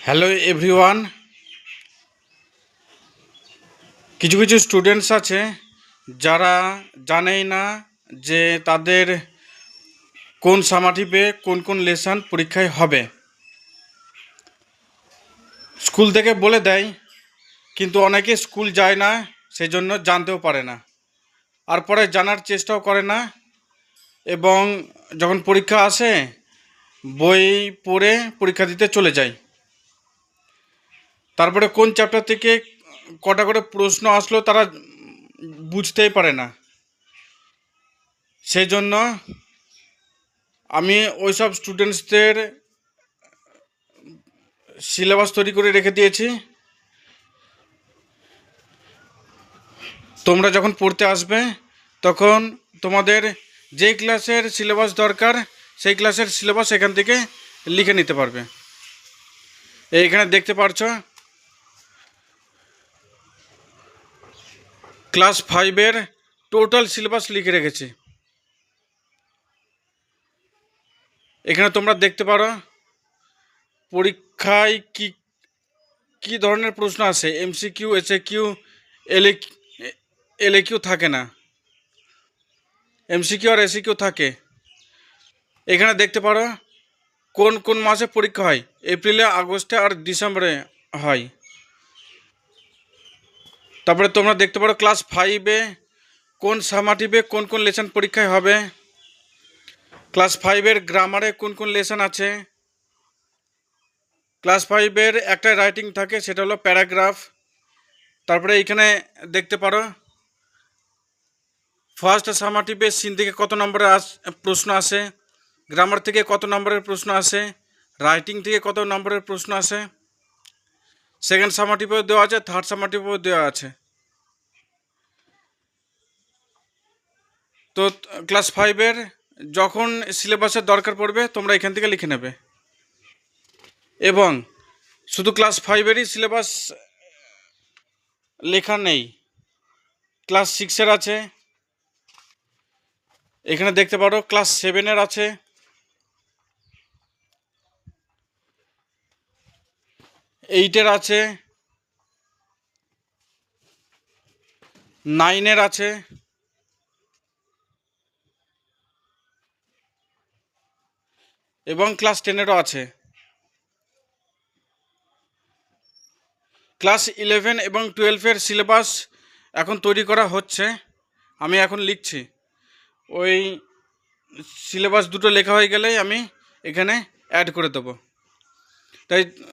Hello everyone. কিছু কিছু students আছে যারা জানেই না যে তাদের কোন সামাটিপে কোন কোন লেসন পরীক্ষায় হবে। স্কুল থেকে বলে দেয়, কিন্তু অনেকে স্কুল যায় না, সেই জন্য জানতেও পারে না, আর পরে জানার চেষ্টাও করে না। এবং যখন পরীক্ষা আসে বই পড়ে পরীক্ষা দিতে চলে যায়। তারপরে কোন চ্যাপ্টার থেকে কটা করে প্রশ্ন আসলো তারা বুঝতেই পারে না। সেই জন্য আমি ওইসব স্টুডেন্টসদের সিলেবাস তৈরি করে রেখে দিয়েছি। তোমরা যখন পড়তে আসবে তখন তোমাদের যেই ক্লাসের সিলেবাস দরকার সেই ক্লাসের সিলেবাস এখান থেকে লিখে নিতে পারবে। এইখানে দেখতে পারছো ক্লাস 5-এর টোটাল সিলেবাস লিখে রেখেছি। এখানে তোমরা দেখতে পারো পরীক্ষায় কি কি ধরনের প্রশ্ন আসে। এমসিকিউ, এসএকিউ, এলএকিউ থাকে না, এমসিকিউ আর এসিকিউ থাকে। এখানে দেখতে পারো কোন কোন মাসে পরীক্ষা হয়। এপ্রিলে, আগস্টে আর ডিসেম্বরে হয়। তারপরে তোমরা দেখতে পারো ক্লাস 5-এ কোন সামাটিভে কোন কোন লেসন পরীক্ষায় হবে। ক্লাস 5-এর গ্রামারে কোন কোন লেসন আছে। ক্লাস 5-এর একটা রাইটিং থাকে, সেটা হলো প্যারাগ্রাফ। তারপরে এইখানে দেখতে পারো ফার্স্ট সামাটিভে সিন থেকে কত নম্বরের প্রশ্ন আসে, গ্রামার থেকে কত নম্বরের প্রশ্ন আসে, রাইটিং থেকে কত নম্বরের প্রশ্ন আসে। সেকেন্ড সামাটিভেও দেওয়া আছে, থার্ড সামাটিভেও দেওয়া আছে। তো ক্লাস 5-এর যখন সিলেবাসের দরকার পড়বে তোমরা এখান থেকে লিখে নেবে। এবং শুধু ক্লাস 5-এরই সিলেবাস লেখা নেই, ক্লাস 6-এর আছে। এখানে দেখতে পারো ক্লাস 7-এর আছে, 8-এর আছে, 9-এর আছে, এবং ক্লাস 10-এরও আছে। ক্লাস 11 এবং 12-এর সিলেবাস এখন তৈরি করা হচ্ছে, আমি এখন লিখছি। ওই সিলেবাস দুটো লেখা হয়ে গেলেই আমি এখানে অ্যাড করে দেবো। তাই